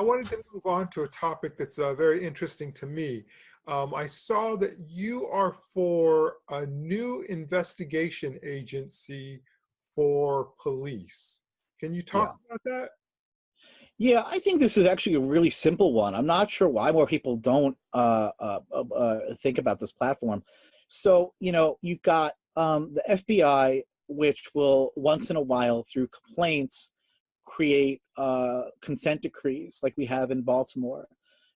wanted to move on to a topic that's very interesting to me. I saw that you are for a new investigation agency for police. Can you Yeah. talk about that? Yeah, I think this is actually a really simple one. I'm not sure why more people don't think about this platform. So, you know, you've got the FBI, which will once in a while, through complaints, create consent decrees like we have in Baltimore.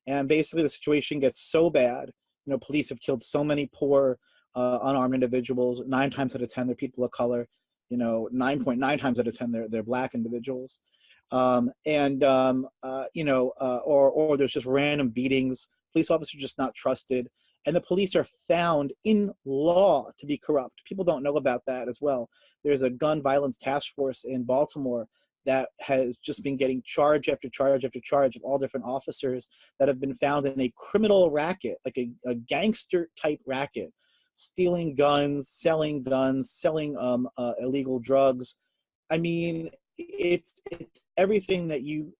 And basically the situation gets so bad, you know, police have killed so many poor unarmed individuals. 9 times out of 10 they're people of color. You know, 9.9 times out of 10 they're black individuals. You know, or there's just random beatings. Police officers are just not trusted, and the police are found in law to be corrupt. People don't know about that as well. There's a gun violence task force in Baltimore that has just been getting charge after charge after charge of all different officers that have been found in a criminal racket, like a gangster type racket, stealing guns, selling illegal drugs. I mean, it's everything that you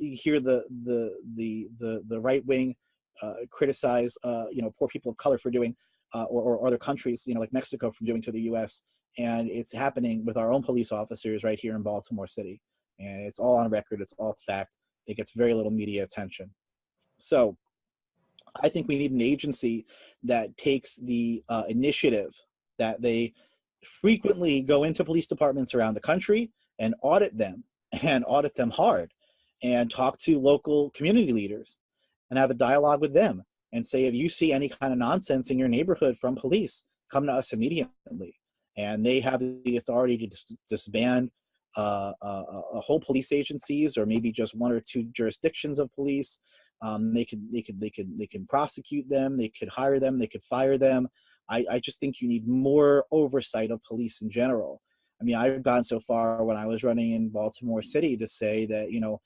hear the right wing criticize you know, poor people of color for doing, or other countries, you know, like Mexico, for doing to the U.S. And it's happening with our own police officers right here in Baltimore City, and it's all on record. It's all fact. It gets very little media attention. So I think we need an agency that takes the initiative, that they frequently go into police departments around the country and audit them, and audit them hard, and talk to local community leaders and have a dialogue with them and say, if you see any kind of nonsense in your neighborhood from police, come to us immediately. And they have the authority to disband whole police agencies, or maybe just 1 or 2 jurisdictions of police. They can prosecute them, they could hire them, they could fire them. I just think you need more oversight of police in general. I mean, I've gone so far when I was running in Baltimore City to say that, you know,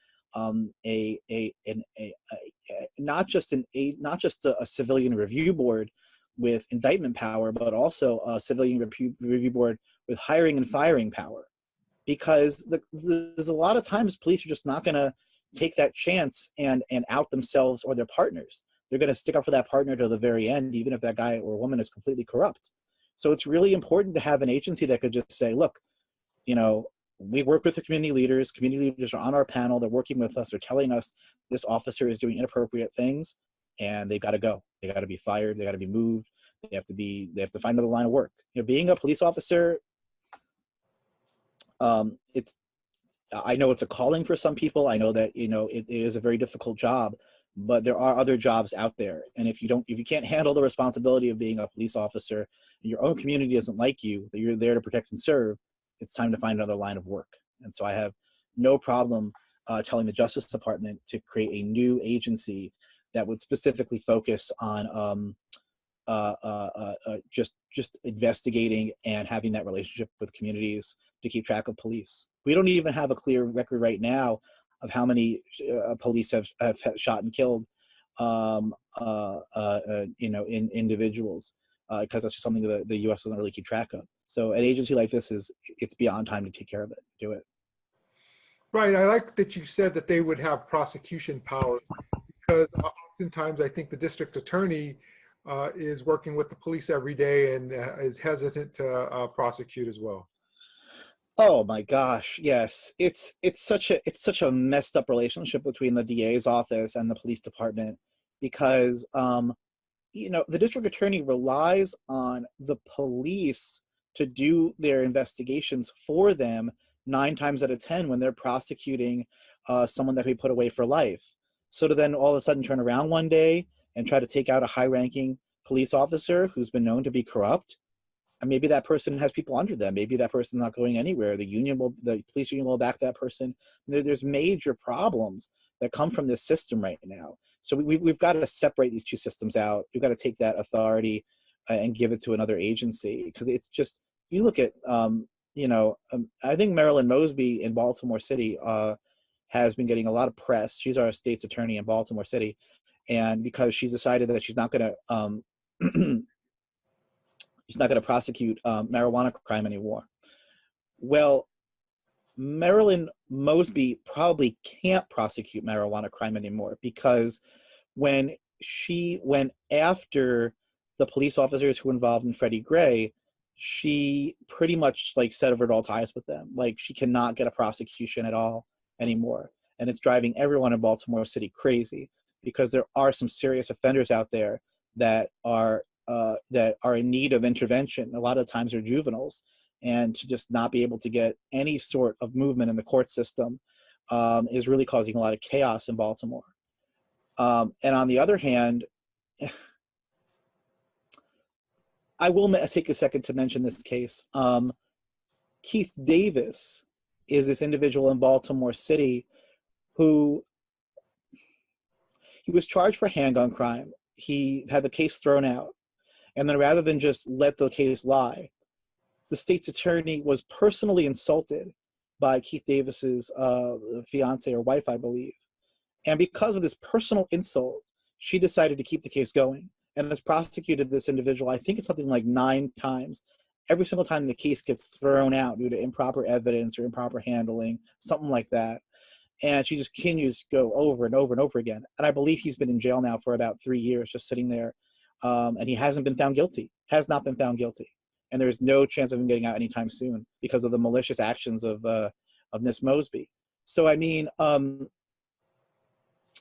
not just a civilian review board with indictment power, but also a civilian review board with hiring and firing power. Because there's a lot of times police are just not going to take that chance and out themselves or their partners. They're going to stick up for that partner to the very end, even if that guy or woman is completely corrupt. So it's really important to have an agency that could just say, look, you know, we work with the community leaders. Community leaders are on our panel. They're working with us. They're telling us this officer is doing inappropriate things, and they've got to go. They got to be fired. They got to be moved. They have to find another line of work. You know, being a police officer, I know it's a calling for some people. I know that, you know, it is a very difficult job, but there are other jobs out there. And if you can't handle the responsibility of being a police officer, and your own community doesn't like you, that you're there to protect and serve, it's time to find another line of work. And so I have no problem telling the Justice Department to create a new agency that would specifically focus on just investigating and having that relationship with communities to keep track of police. We don't even have a clear record right now of how many police have shot and killed, you know, in individuals, because that's just something that the U.S. doesn't really keep track of. So an agency like this it's beyond time to take care of it, do it. Right. I like that you said that they would have prosecution powers, because oftentimes I think the district attorney is working with the police every day and is hesitant to prosecute as well. Oh my gosh, yes. It's such a messed up relationship between the DA's office and the police department, because you know, the district attorney relies on the police to do their investigations for them 9 times out of 10 when they're prosecuting someone that we put away for life. So to then all of a sudden turn around one day and try to take out a high-ranking police officer who's been known to be corrupt, and maybe that person has people under them. Maybe that person's not going anywhere. The police union will back that person. There's major problems that come from this system right now. So we've got to separate these 2 systems out. We've got to take that authority and give it to another agency, because it's just, you look at, you know, I think Marilyn Mosby in Baltimore City has been getting a lot of press. She's our state's attorney in Baltimore City, and because she's decided that she's not going to she's not going to prosecute marijuana crime anymore. Well, Marilyn Mosby probably can't prosecute marijuana crime anymore, because when she went after the police officers who were involved in Freddie Gray, she pretty much like severed all ties with them. Like, she cannot get a prosecution at all anymore. And it's driving everyone in Baltimore City crazy, because there are some serious offenders out there that are in need of intervention. A lot of times they're juveniles, and to just not be able to get any sort of movement in the court system is really causing a lot of chaos in Baltimore. And on the other hand, I will take a second to mention this case. Keith Davis is this individual in Baltimore City who, he was charged for handgun crime. He had the case thrown out. And then rather than just let the case lie, the state's attorney was personally insulted by Keith Davis's fiance or wife, I believe. And because of this personal insult, she decided to keep the case going and has prosecuted this individual, I think it's something like 9 times. Every single time the case gets thrown out due to improper evidence or improper handling, something like that. And she just continues to go over and over and over again. And I believe he's been in jail now for about 3 years, just sitting there. And he hasn't been found guilty, has not been found guilty. And there's no chance of him getting out anytime soon because of the malicious actions of Miss Mosby. So, I mean,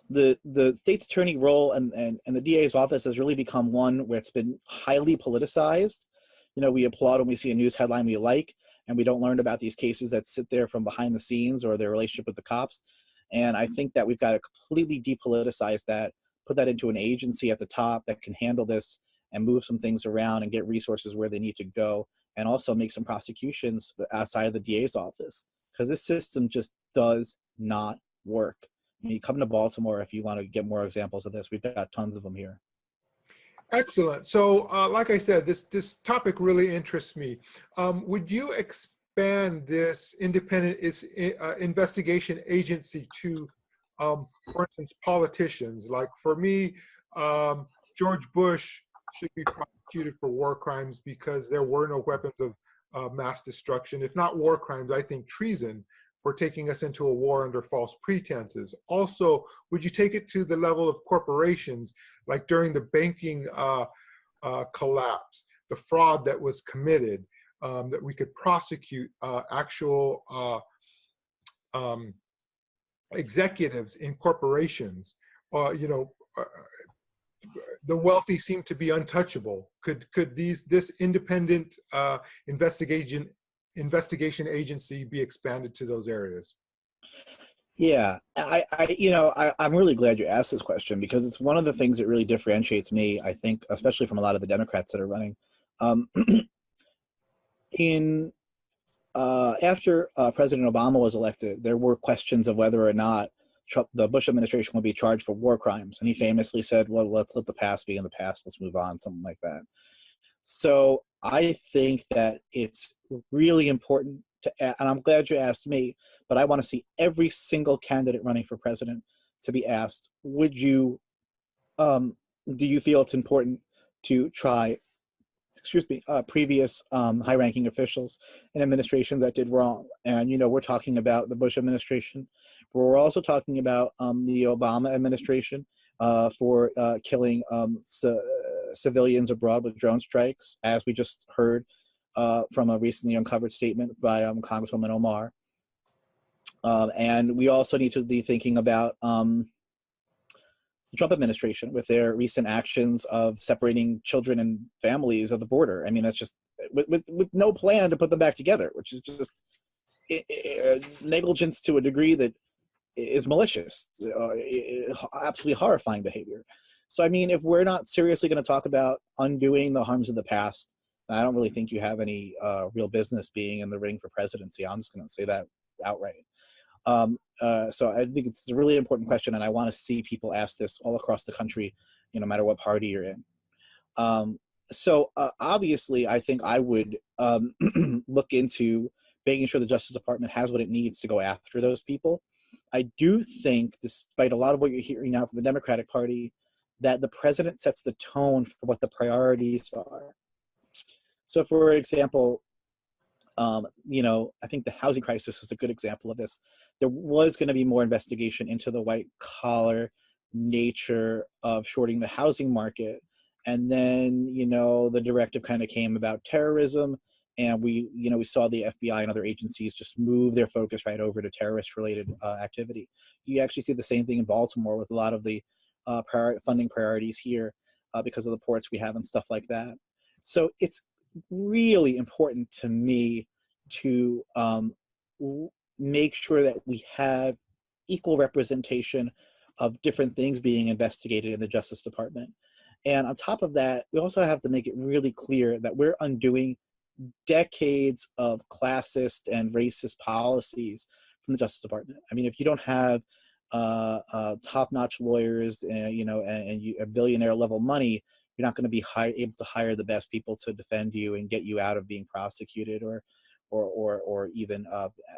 the state's attorney role and the DA's office has really become one where it's been highly politicized. You know, we applaud when we see a news headline we like, and we don't learn about these cases that sit there from behind the scenes or their relationship with the cops. And I think that we've got to completely depoliticize that, put that into an agency at the top that can handle this and move some things around and get resources where they need to go, and also make some prosecutions outside of the DA's office, because this system just does not work. You come to Baltimore if you want to get more examples of this. We've got tons of them here. Excellent. So, like I said, this topic really interests me. Would you expand this independent investigation agency to, for instance, politicians? Like for me, George Bush should be prosecuted for war crimes because there were no weapons of mass destruction. If not war crimes, I think treason for taking us into a war under false pretenses. Also, would you take it to the level of corporations, like during the banking collapse, the fraud that was committed, that we could prosecute actual executives in corporations? The wealthy seem to be untouchable. Could this independent investigation agency be expanded to those areas? Yeah, I'm really glad you asked this question, because it's one of the things that really differentiates me, I think, especially from a lot of the Democrats that are running. After President Obama was elected, there were questions of whether or not the Bush administration would be charged for war crimes. And he famously said, well, let's let the past be in the past, let's move on, something like that. So I think that it's really important to, and I'm glad you asked me, but I want to see every single candidate running for president to be asked, do you feel it's important to try, previous high-ranking officials and administrations that did wrong? And, we're talking about the Bush administration, but we're also talking about the Obama administration for killing civilians abroad with drone strikes, as we just heard from a recently uncovered statement by Congresswoman Omar. And we also need to be thinking about the Trump administration with their recent actions of separating children and families at the border. I mean, that's just with no plan to put them back together, which is just negligence to a degree that is malicious, absolutely horrifying behavior. So, I mean, if we're not seriously going to talk about undoing the harms of the past, I don't really think you have any real business being in the ring for presidency. I'm just going to say that outright. So I think it's a really important question, and I want to see people ask this all across the country, no matter what party you're in. Obviously, I think I would look into making sure the Justice Department has what it needs to go after those people. I do think, despite a lot of what you're hearing now from the Democratic Party, that the president sets the tone for what the priorities are. So, for example, You know, I think the housing crisis is a good example of this. There was going to be more investigation into the white collar nature of shorting the housing market. And then, you know, the directive kind of came about terrorism. And we saw the FBI and other agencies just move their focus right over to terrorist related activity. You actually see the same thing in Baltimore with a lot of the funding priorities here because of the ports we have and stuff like that. So it's really important to me to make sure that we have equal representation of different things being investigated in the Justice Department. And on top of that, we also have to make it really clear that we're undoing decades of classist and racist policies from the Justice Department. I mean, if you don't have top-notch lawyers, you know, and you, a billionaire level money, you're not going to be able to hire the best people to defend you and get you out of being prosecuted or even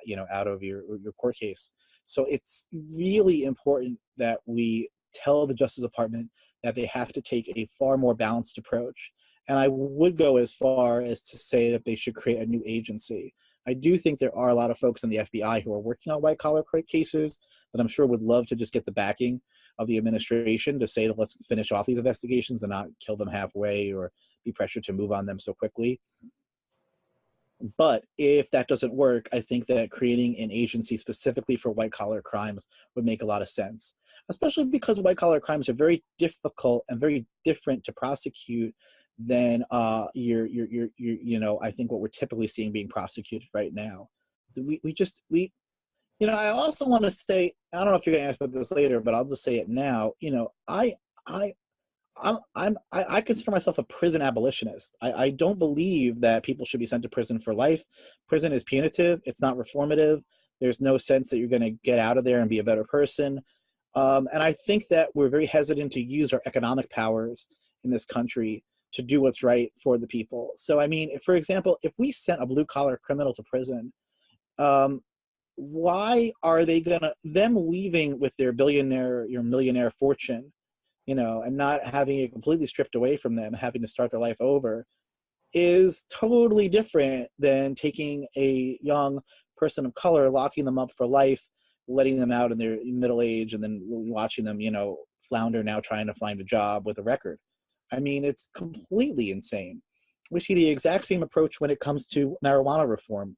you know, out of your court case. So it's really important that we tell the Justice Department that they have to take a far more balanced approach. And I would go as far as to say that they should create a new agency. I do think there are a lot of folks in the FBI who are working on white collar cases that I'm sure would love to just get the backing of the administration to say that let's finish off these investigations and not kill them halfway or be pressured to move on them so quickly. But if that doesn't work, I think that creating an agency specifically for white collar crimes would make a lot of sense, especially because white collar crimes are very difficult and very different to prosecute than you know, I think what we're typically seeing being prosecuted right now. You know, I also want to say, I don't know if you're going to ask about this later, but I'll just say it now. You know, I consider myself a prison abolitionist. I don't believe that people should be sent to prison for life. Prison is punitive. It's not reformative. There's no sense that you're going to get out of there and be a better person. And I think that we're very hesitant to use our economic powers in this country to do what's right for the people. So, I mean, for example, if we sent a blue-collar criminal to prison, why are they gonna, them leaving with their millionaire fortune, you know, and not having it completely stripped away from them, having to start their life over, is totally different than taking a young person of color, locking them up for life, letting them out in their middle age, and then watching them, you know, flounder now trying to find a job with a record. I mean, it's completely insane. We see the exact same approach when it comes to marijuana reform.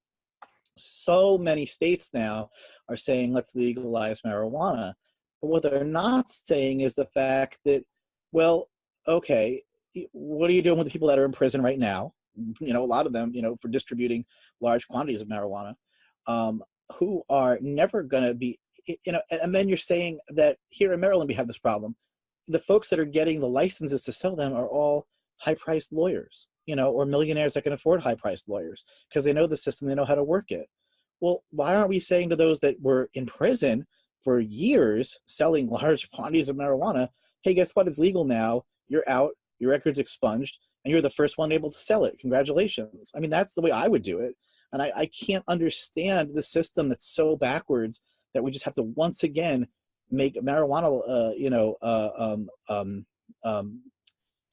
So many states now are saying, let's legalize marijuana. But what they're not saying is the fact that, well, okay, what are you doing with the people that are in prison right now? You know, a lot of them, you know, for distributing large quantities of marijuana, who are never going to be, you know, and then you're saying that here in Maryland, we have this problem. The folks that are getting the licenses to sell them are all high-priced lawyers, you know, or millionaires that can afford high-priced lawyers because they know the system, they know how to work it. Well, why aren't we saying to those that were in prison for years selling large quantities of marijuana, hey, guess what? It's legal now. You're out, your record's expunged, and you're the first one able to sell it. Congratulations. I mean, that's the way I would do it. And I can't understand the system that's so backwards that we just have to once again make marijuana,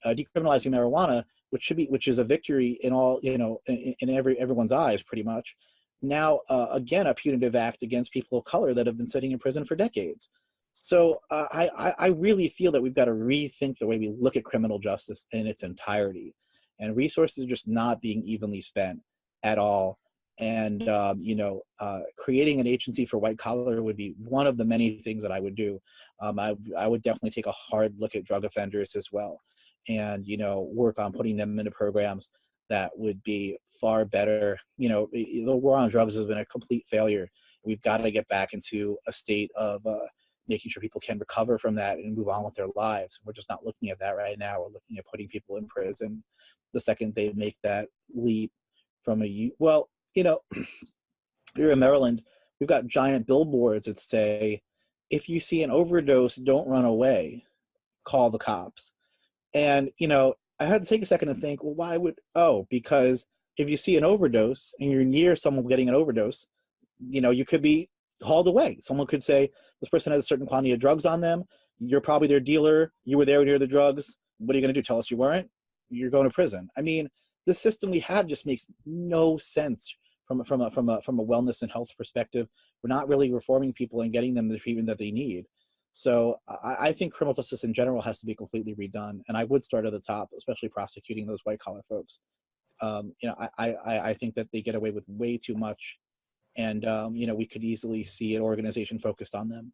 decriminalizing marijuana, which is a victory in all, you know, in everyone's eyes, pretty much. Now, again, a punitive act against people of color that have been sitting in prison for decades. So I really feel that we've got to rethink the way we look at criminal justice in its entirety, and resources are just not being evenly spent at all. And, you know, creating an agency for white collar would be one of the many things that I would do. I would definitely take a hard look at drug offenders as well, and, you know, work on putting them into programs that would be far better. You know, the war on drugs has been a complete failure. We've got to get back into a state of making sure people can recover from that and move on with their lives. We're just not looking at that right now. We're looking at putting people in prison the second they make that leap from well, you know, here in Maryland, we've got giant billboards that say, if you see an overdose, don't run away, call the cops. And, you know, I had to take a second and think, well, why would, because if you see an overdose and you're near someone getting an overdose, you know, you could be hauled away. Someone could say, this person has a certain quantity of drugs on them. You're probably their dealer. You were there near the drugs. What are you going to do? Tell us you weren't? You're going to prison. I mean, the system we have just makes no sense from a wellness and health perspective. We're not really reforming people and getting them the treatment that they need. So I think criminal justice in general has to be completely redone, and I would start at the top, especially prosecuting those white collar folks. You know, I think that they get away with way too much, and you know, we could easily see an organization focused on them.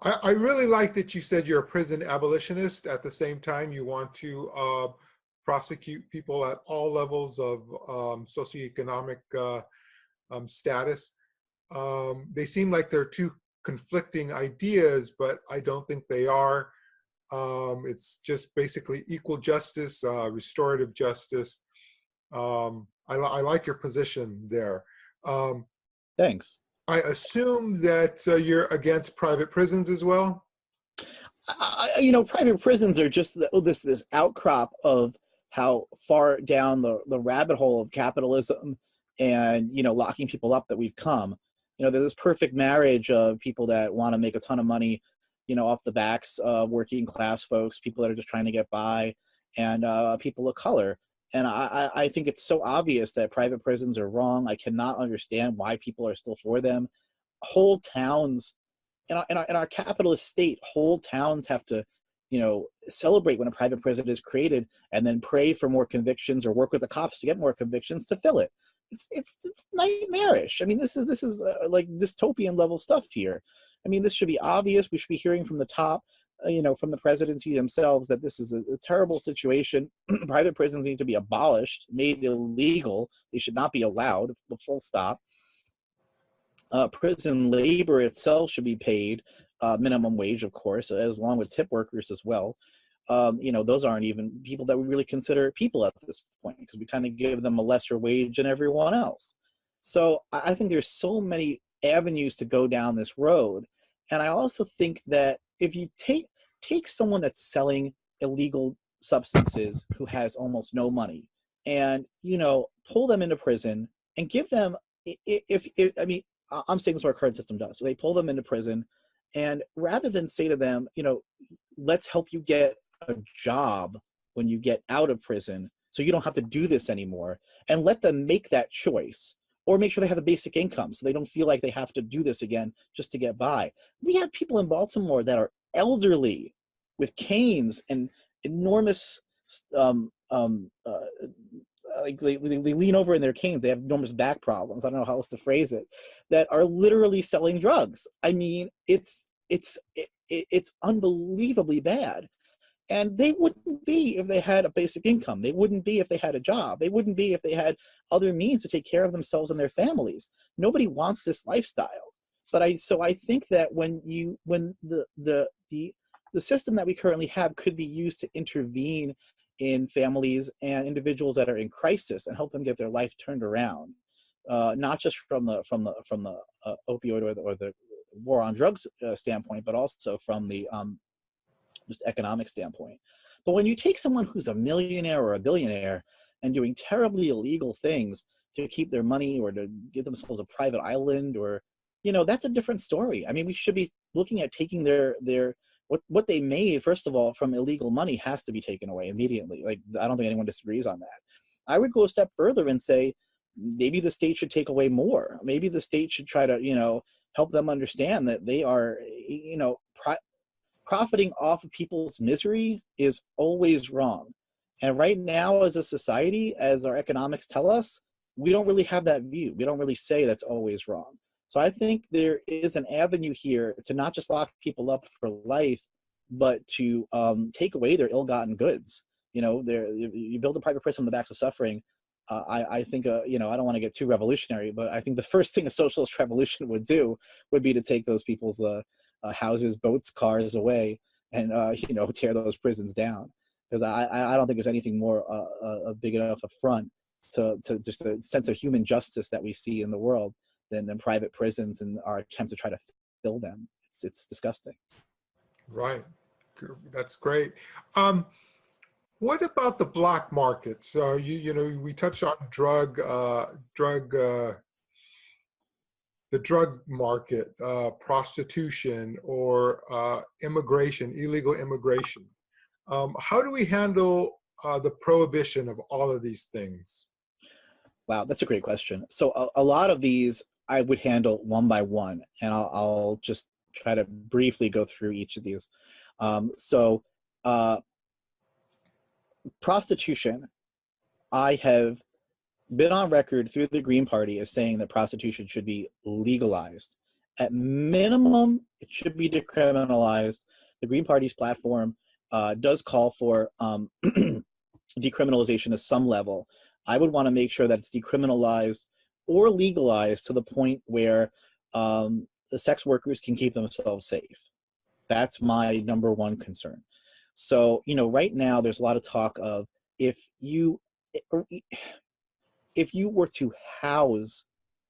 I really like that you said you're a prison abolitionist. At the same time, you want to prosecute people at all levels of socioeconomic status. They seem like they're two conflicting ideas, but I don't think they are. It's just basically equal justice, restorative justice. I like your position there. Thanks. I assume that you're against private prisons as well? You know, private prisons are just this outcrop of how far down the rabbit hole of capitalism and, you know, locking people up that we've come. You know, there's this perfect marriage of people that want to make a ton of money, you know, off the backs of working class folks, people that are just trying to get by, and people of color. And I think it's so obvious that private prisons are wrong. I cannot understand why people are still for them. Whole towns, in our capitalist state, whole towns have to, you know, celebrate when a private prison is created and then pray for more convictions or work with the cops to get more convictions to fill it. It's nightmarish. I mean, this is like dystopian level stuff here. I mean, this should be obvious. We should be hearing from the top, you know, from the presidency themselves, that this is a terrible situation. Private prisons need to be abolished, made illegal. They should not be allowed, full stop. Prison labor itself should be paid minimum wage, of course, as long with tip workers as well. You know, those aren't even people that we really consider people at this point, because we kind of give them a lesser wage than everyone else. So I think there's so many avenues to go down this road. And I also think that if you take someone that's selling illegal substances who has almost no money, and, you know, pull them into prison and give them, if I mean, I'm saying this is what our current system does. So they pull them into prison, and rather than say to them, you know, let's help you get a job when you get out of prison so you don't have to do this anymore, and let them make that choice, or make sure they have a basic income so they don't feel like they have to do this again just to get by. We have people in Baltimore that are elderly with canes and enormous, like they lean over in their canes. They have enormous back problems. I don't know how else to phrase it, that are literally selling drugs. I mean, it's unbelievably bad. And they wouldn't be if they had a basic income. They wouldn't be if they had a job. They wouldn't be if they had other means to take care of themselves and their families. Nobody wants this lifestyle. But I think that when the system that we currently have could be used to intervene in families and individuals that are in crisis and help them get their life turned around, not just from the opioid or the war on drugs standpoint, but also from the just economic standpoint. But when you take someone who's a millionaire or a billionaire and doing terribly illegal things to keep their money or to give themselves a private island, or, you know, that's a different story. I mean, we should be looking at taking their what they made, first of all, from illegal money has to be taken away immediately. Like, I don't think anyone disagrees on that. I would go a step further and say maybe the state should take away more. Maybe the state should try to, you know, help them understand that they are, you know, profiting off of people's misery is always wrong. And right now, as a society, as our economics tell us, we don't really have that view. We don't really say that's always wrong. So I think there is an avenue here to not just lock people up for life, but to take away their ill-gotten goods. You know, you build a private prison on the backs of suffering. I think, you know, I don't want to get too revolutionary, but I think the first thing a socialist revolution would do would be to take those people's houses, boats, cars away, and you know, tear those prisons down. Because I don't think there's anything more a big enough affront to just the sense of human justice that we see in the world than private prisons and our attempt to try to fill them. It's disgusting. Right. That's great. What about the black market? So you know, we touched on the drug market, prostitution, or immigration, illegal immigration. How do we handle the prohibition of all of these things? Wow, that's a great question. So a lot of these I would handle one by one, and I'll just try to briefly go through each of these. So uh, prostitution, I have been on record through the Green Party as saying that prostitution should be legalized. At minimum, it should be decriminalized. The Green Party's platform does call for decriminalization at some level. I would want to make sure that it's decriminalized or legalized to the point where the sex workers can keep themselves safe. That's my number one concern. So, you know, right now there's a lot of talk of if you were to house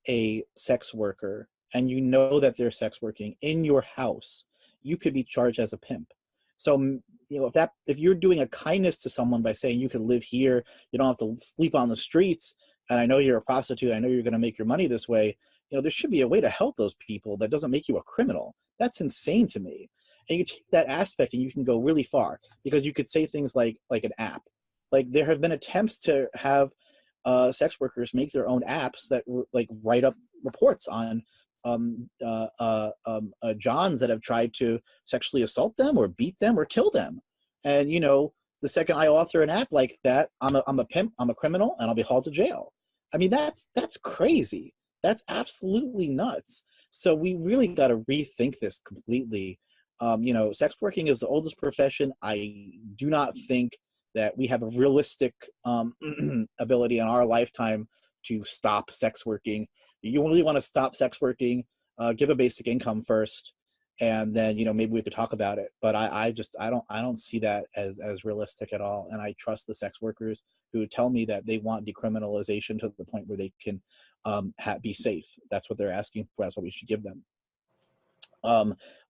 a sex worker and you know that they're sex working in your house, you could be charged as a pimp. So, you know, if you're doing a kindness to someone by saying you could live here, you don't have to sleep on the streets, and I know you're a prostitute, I know you're going to make your money this way, you know, there should be a way to help those people that doesn't make you a criminal. That's insane to me. And you take that aspect and you can go really far, because you could say things like an app. Like there have been attempts to have sex workers make their own apps that like write up reports on Johns that have tried to sexually assault them or beat them or kill them. And, you know, the second I author an app like that, I'm a pimp, I'm a criminal, and I'll be hauled to jail. I mean, that's crazy. That's absolutely nuts. So we really got to rethink this completely. You know, sex working is the oldest profession. I do not think that we have a realistic ability in our lifetime to stop sex working. You really want to stop sex working, give a basic income first, and then, you know, maybe we could talk about it. But I don't see that as realistic at all. And I trust the sex workers who tell me that they want decriminalization to the point where they can be safe. That's what they're asking for. That's what we should give them.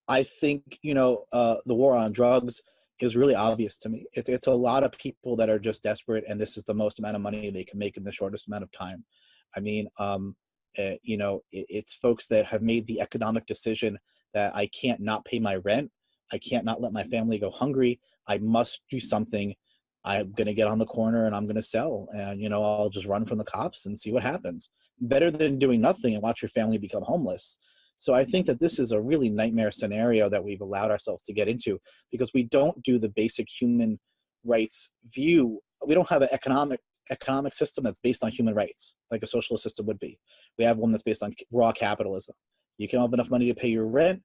I think, you know, the war on drugs is really obvious to me. It's a lot of people that are just desperate, and this is the most amount of money they can make in the shortest amount of time. I mean, you know, it's folks that have made the economic decision that I can't not pay my rent. I can't not let my family go hungry. I must do something. I'm going to get on the corner and I'm going to sell. And, you know, I'll just run from the cops and see what happens. Better than doing nothing and watch your family become homeless. So I think that this is a really nightmare scenario that we've allowed ourselves to get into, because we don't do the basic human rights view. We don't have an economic system that's based on human rights like a socialist system would be. We have one that's based on raw capitalism. You can't have enough money to pay your rent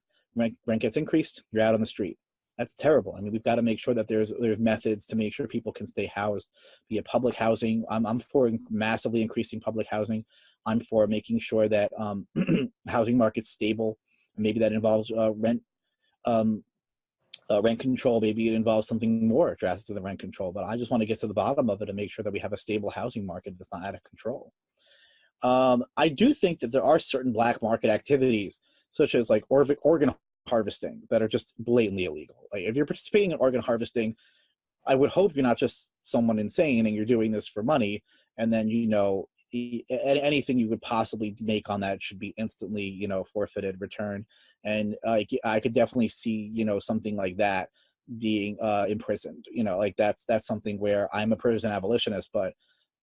gets increased, you're out on the street. That's terrible. I mean, we've got to make sure that there's methods to make sure people can stay housed, be it public housing. I'm for massively increasing public housing. I'm for making sure that housing market's stable. Maybe that involves rent control. Maybe it involves something more drastic than rent control. But I just want to get to the bottom of it and make sure that we have a stable housing market that's not out of control. I do think that there are certain black market activities, such as like organ harvesting, that are just blatantly illegal. Like if you're participating in organ harvesting, I would hope you're not just someone insane and you're doing this for money, and then, you know, anything you would possibly make on that should be instantly, you know, forfeited, returned. And I could definitely see, you know, something like that being imprisoned. You know, like that's something where I'm a prison abolitionist, but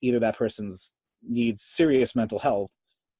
either that person's needs serious mental health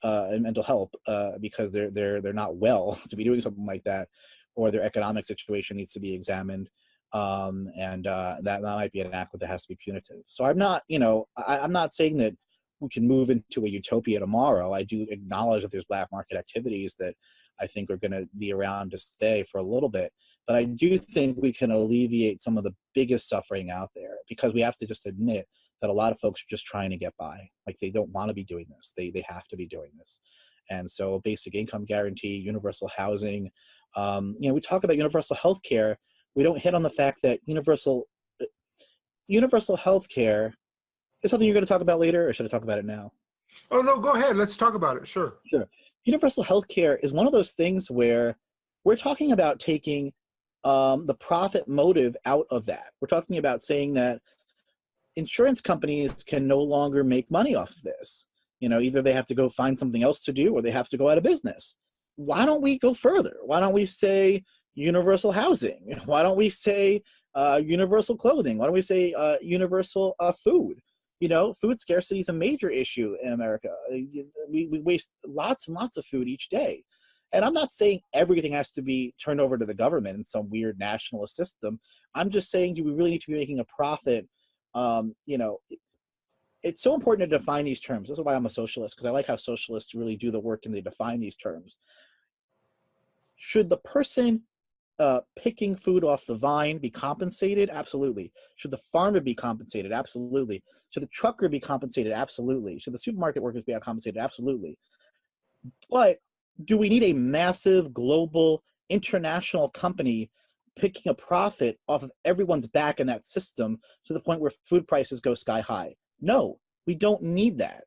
and mental help because they're not well to be doing something like that, or their economic situation needs to be examined. And that might be an act that has to be punitive. So I'm not, you know, I'm not saying that we can move into a utopia tomorrow. I do acknowledge that there's black market activities that I think are going to be around to stay for a little bit. But I do think we can alleviate some of the biggest suffering out there, because we have to just admit that a lot of folks are just trying to get by. Like they don't want to be doing this. They have to be doing this. And so basic income guarantee, universal housing, you know, we talk about universal health care. We don't hit on the fact that universal health care is something you're going to talk about later, or should I talk about it now? Oh, no, go ahead. Let's talk about it. Sure. Sure. Universal health care is one of those things where we're talking about taking the profit motive out of that. We're talking about saying that insurance companies can no longer make money off of this. You know, either they have to go find something else to do or they have to go out of business. Why don't we go further? Why don't we say universal housing? Why don't we say universal clothing? Why don't we say universal food? You know, food scarcity is a major issue in America. We waste lots and lots of food each day. And I'm not saying everything has to be turned over to the government in some weird nationalist system. I'm just saying, do we really need to be making a profit? You know, it's so important to define these terms. This is why I'm a socialist, because I like how socialists really do the work and they define these terms. Should the person picking food off the vine be compensated? Absolutely. Should the farmer be compensated? Absolutely. Should the trucker be compensated? Absolutely. Should the supermarket workers be compensated? Absolutely. But do we need a massive global international company picking a profit off of everyone's back in that system to the point where food prices go sky high? No, we don't need that.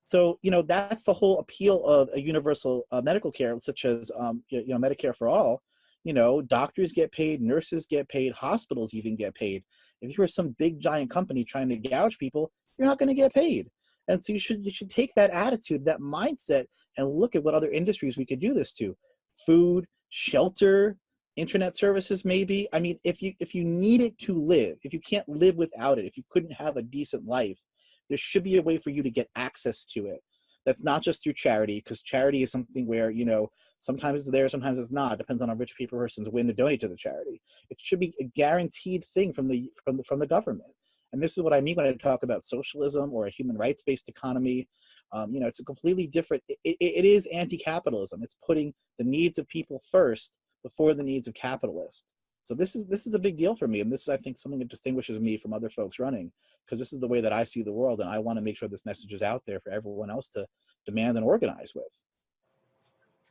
So, you know, that's the whole appeal of a universal medical care, such as, you know, Medicare for all. You know, doctors get paid, nurses get paid, hospitals even get paid. If you're some big giant company trying to gouge people, you're not going to get paid. And so you should take that attitude, that mindset, and look at what other industries we could do this to. Food, shelter, internet services, maybe. I mean, if you need it to live, if you can't live without it, if you couldn't have a decent life, there should be a way for you to get access to it. That's not just through charity, because charity is something where, you know, sometimes it's there, sometimes it's not. It depends on a rich person's willing to donate to the charity. It should be a guaranteed thing from the government. And this is what I mean when I talk about socialism or a human rights-based economy. You know, it's a completely different. It is anti-capitalism. It's putting the needs of people first before the needs of capitalists. So this is a big deal for me, and this is, I think, something that distinguishes me from other folks running, because this is the way that I see the world, and I want to make sure this message is out there for everyone else to demand and organize with.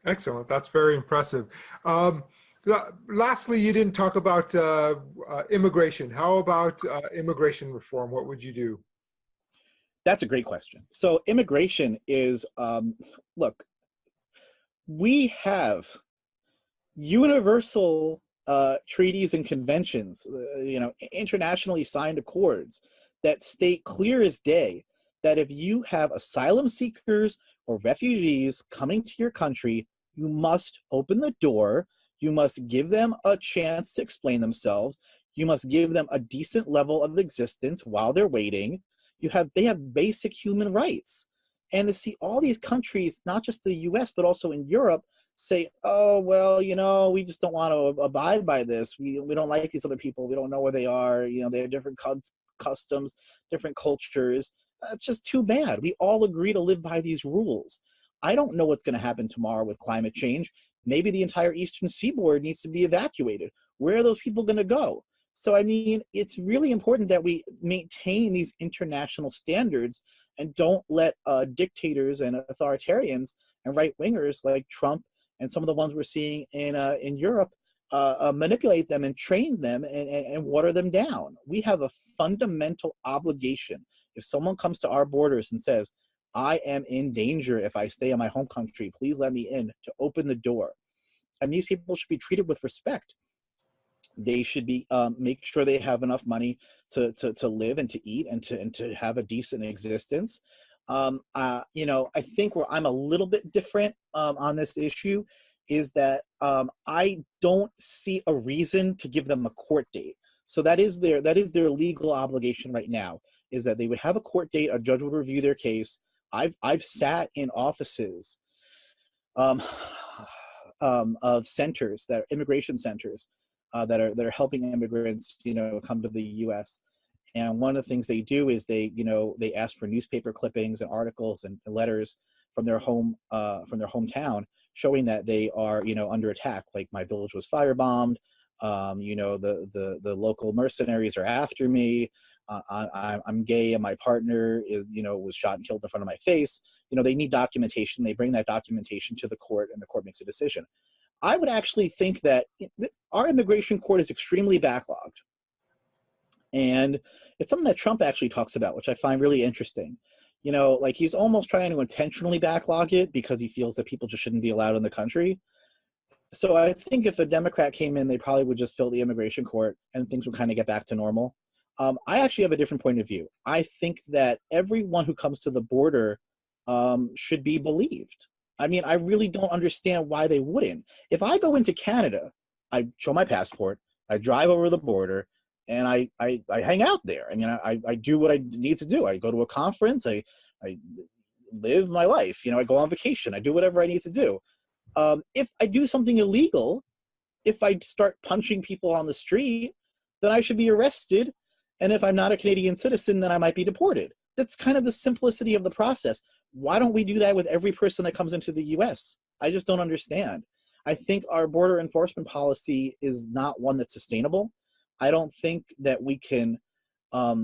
Excellent. That's very impressive. Lastly, you didn't talk about immigration. How about immigration reform? What would you do? That's a great question. So immigration is, look, we have universal treaties and conventions, you know, internationally signed accords that state clear as day that if you have asylum seekers or refugees coming to your country, you must open the door. You must give them a chance to explain themselves. You must give them a decent level of existence while they're waiting. They have basic human rights. And to see all these countries, not just the US, but also in Europe, say, oh, well, you know, we just don't want to abide by this. We don't like these other people. We don't know where they are. You know, they have different customs, different cultures. It's just too bad. We all agree to live by these rules. I don't know what's going to happen tomorrow with climate change. Maybe the entire eastern seaboard needs to be evacuated. Where are those people going to go? So, I mean, it's really important that we maintain these international standards and don't let dictators and authoritarians and right-wingers like Trump and some of the ones we're seeing in Europe manipulate them and train them and water them down. We have a fundamental obligation. If someone comes to our borders and says, I am in danger if I stay in my home country, please let me in, to open the door. And these people should be treated with respect. They should be make sure they have enough money to live and to eat and to have a decent existence. You know, I think where I'm a little bit different on this issue is that I don't see a reason to give them a court date. So that is their legal obligation right now, is that they would have a court date, a judge would review their case. I've sat in offices of centers, that are immigration centers, that are helping immigrants, you know, come to the U.S. And one of the things they do is they ask for newspaper clippings and articles and letters from their hometown, showing that they are, you know, under attack. Like, my village was firebombed. You know, the local mercenaries are after me. I'm gay and my partner was shot and killed in front of my face. You know, they need documentation. They bring that documentation to the court, and the court makes a decision. I would actually think that our immigration court is extremely backlogged. And it's something that Trump actually talks about, which I find really interesting. You know, like, he's almost trying to intentionally backlog it because he feels that people just shouldn't be allowed in the country. So I think if a Democrat came in, they probably would just fill the immigration court and things would kind of get back to normal. I actually have a different point of view. I think that everyone who comes to the border should be believed. I mean, I really don't understand why they wouldn't. If I go into Canada, I show my passport, I drive over the border, and I hang out there. I mean, I do what I need to do. I go to a conference. I live my life. You know, I go on vacation. I do whatever I need to do. If I do something illegal, if I start punching people on the street, then I should be arrested. And if I'm not a Canadian citizen, then I might be deported. That's kind of the simplicity of the process. Why don't we do that with every person that comes into the US? I just don't understand. I think our border enforcement policy is not one that's sustainable. I don't think that we can, I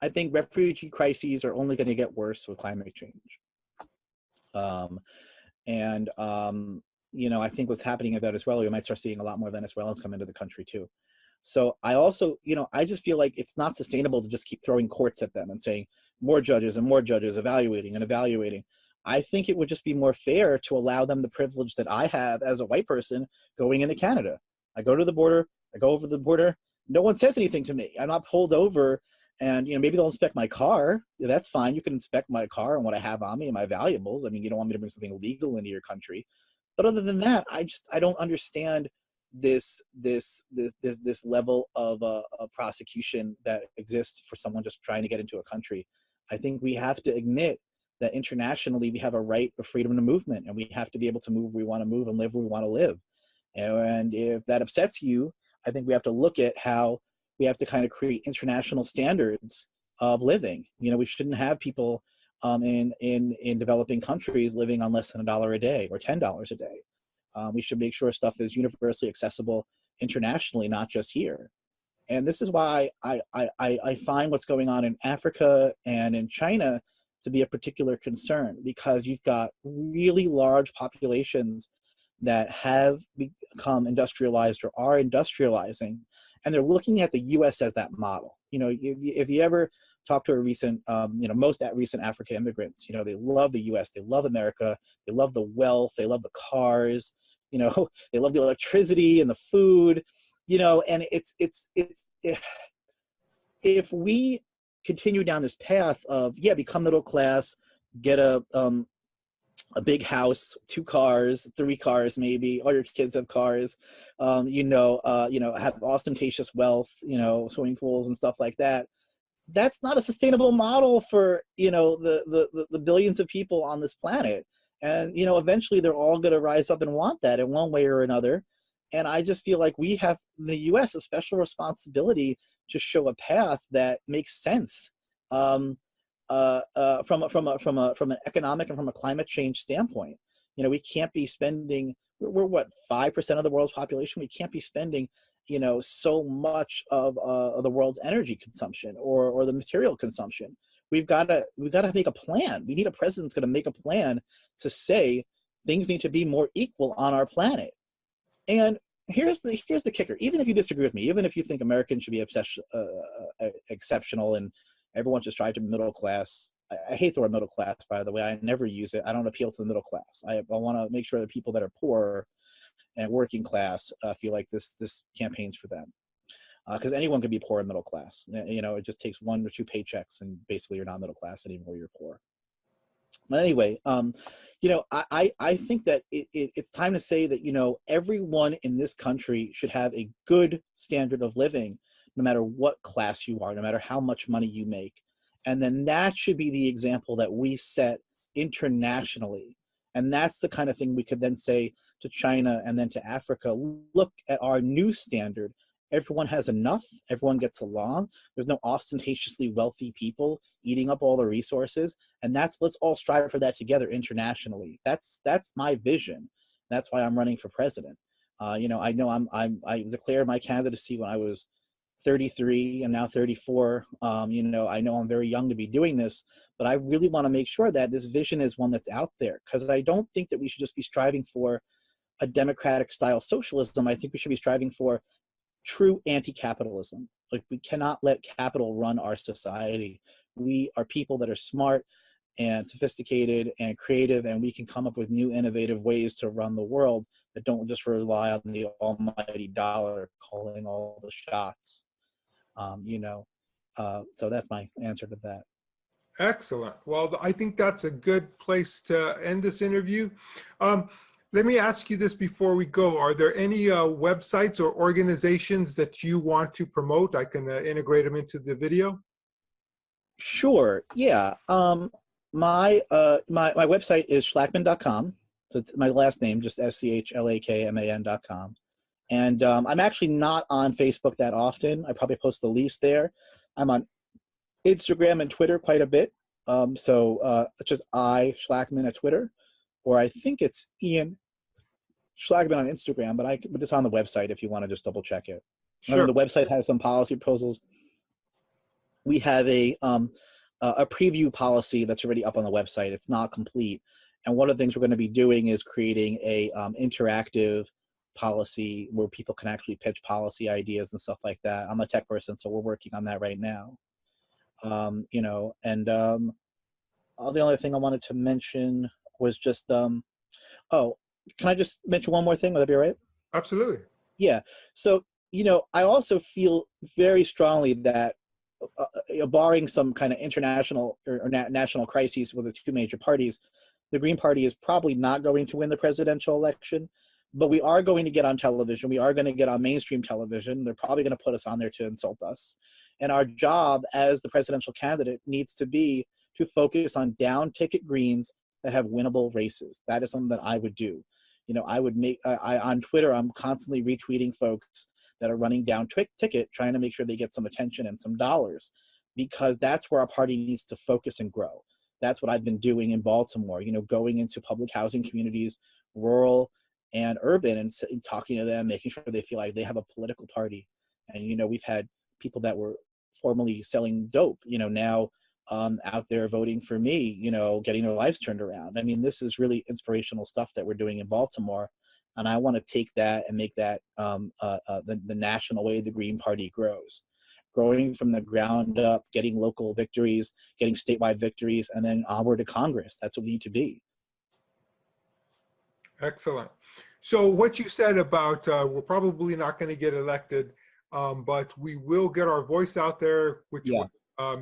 think refugee crises are only going to get worse with climate change. You know, I think what's happening in Venezuela, we might start seeing a lot more Venezuelans come into the country too. So I also, you know, I just feel like it's not sustainable to just keep throwing courts at them and saying more judges and more judges, evaluating and evaluating. I think it would just be more fair to allow them the privilege that I have as a white person going into Canada. I go to the border, I go over the border, no one says anything to me. I'm not pulled over and, you know, maybe they'll inspect my car. Yeah, that's fine. You can inspect my car and what I have on me and my valuables. I mean, you don't want me to bring something illegal into your country. But other than that, I don't understand this level of prosecution that exists for someone just trying to get into a country. I think we have to admit that internationally we have a right of freedom of movement, and we have to be able to move where we want to move and live where we want to live. And if that upsets you, I think we have to look at how we have to kind of create international standards of living. You know, we shouldn't have people in developing countries living on less than $1 a day or $10 a day. We should make sure stuff is universally accessible internationally, not just here. And this is why I find what's going on in Africa and in China to be a particular concern, because you've got really large populations that have become industrialized or are industrializing, and they're looking at the US as that model. You know, if you ever talk to a recent, you know, most recent African immigrants, you know, they love the US, they love America, they love the wealth, they love the cars, you know, they love the electricity and the food, you know, and if we continue down this path of, yeah, become middle class, get a big house, 2 cars, 3 cars, maybe all your kids have cars, you know, have ostentatious wealth, you know, swimming pools and stuff like that. That's not a sustainable model for, you know, the billions of people on this planet. And, you know, eventually they're all going to rise up and want that in one way or another. And I just feel like we have in the US a special responsibility to show a path that makes sense from an economic and from a climate change standpoint. You know, we can't be spending, we're what, 5% of the world's population? We can't be spending, you know, so much of the world's energy consumption or the material consumption. We've got to make a plan. We need a president that's going to make a plan to say things need to be more equal on our planet. And here's the kicker. Even if you disagree with me, even if you think Americans should be exceptional and everyone should strive to be middle class. I hate the word middle class, by the way. I never use it. I don't appeal to the middle class. I want to make sure that people that are poor and working class feel like this campaign's for them. Because anyone can be poor and middle class. You know, it just takes 1 or 2 paychecks, and basically you're not middle class anymore. You're poor. But anyway, you know, I think that it's time to say that, you know, everyone in this country should have a good standard of living, no matter what class you are, no matter how much money you make. And then that should be the example that we set internationally. And that's the kind of thing we could then say to China and then to Africa, look at our new standard. Everyone has enough, everyone gets along. There's no ostentatiously wealthy people eating up all the resources. And let's all strive for that together internationally. That's my vision. That's why I'm running for president. You know, I know I declared my candidacy when I was 33 and now 34. You know I'm very young to be doing this, but I really want to make sure that this vision is one that's out there, because I don't think that we should just be striving for a democratic style socialism. I think we should be striving for true anti-capitalism. Like, we cannot let capital run our society. We are people that are smart and sophisticated and creative, and we can come up with new innovative ways to run the world that don't just rely on the almighty dollar calling all the shots. You know, so that's my answer to that. Excellent. Well, I think that's a good place to end this interview. let me ask you this before we go. Are there any websites or organizations that you want to promote? I can integrate them into the video. Sure. Yeah. My website is schlakman.com. So it's my last name, just SCHLAKMAN.com. And I'm actually not on Facebook that often. I probably post the least there. I'm on Instagram and Twitter quite a bit. So it's just Schlakman at Twitter, or I think it's Ian Schlakman on Instagram, but it's on the website if you want to just double check it. Sure. The website has some policy proposals. We have a preview policy that's already up on the website. It's not complete. And one of the things we're going to be doing is creating a interactive policy where people can actually pitch policy ideas and stuff like that. I'm a tech person, so we're working on that right now. You know, and the only thing I wanted to mention was just, oh, can I just mention one more thing? Would that be all right? Absolutely. Yeah. So, you know, I also feel very strongly that barring some kind of international or national crises with the two major parties, the Green Party is probably not going to win the presidential election, but we are going to get on television. We are going to get on mainstream television. They're probably going to put us on there to insult us. And our job as the presidential candidate needs to be to focus on down ticket Greens that have winnable races. That is something that I would do. You know, I would make, on Twitter, I'm constantly retweeting folks that are running down ticket, trying to make sure they get some attention and some dollars, because that's where our party needs to focus and grow. That's what I've been doing in Baltimore, you know, going into public housing communities, rural and urban, and talking to them, making sure they feel like they have a political party. And, you know, we've had people that were formerly selling dope, you know, now out there voting for me, you know, getting their lives turned around. I mean, this is really inspirational stuff that we're doing in Baltimore. And I want to take that and make that the national way the Green Party grows. Growing from the ground up, getting local victories, getting statewide victories, and then onward to Congress. That's what we need to be. Excellent. So what you said about we're probably not going to get elected, but we will get our voice out there, which was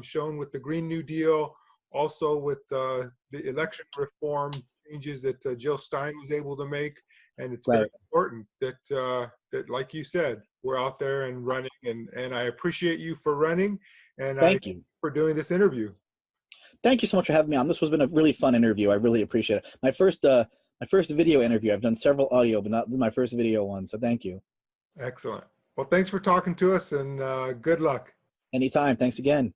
shown with the Green New Deal, also with the election reform changes that Jill Stein was able to make. And it's very important that, that, like you said, we're out there and running. And I appreciate you for running. And thank you for doing this interview. Thank you so much for having me on. This has been a really fun interview. I really appreciate it. My first video interview. I've done several audio, but not my first video one. So thank you. Excellent. Well, thanks for talking to us, and good luck. Anytime. Thanks again.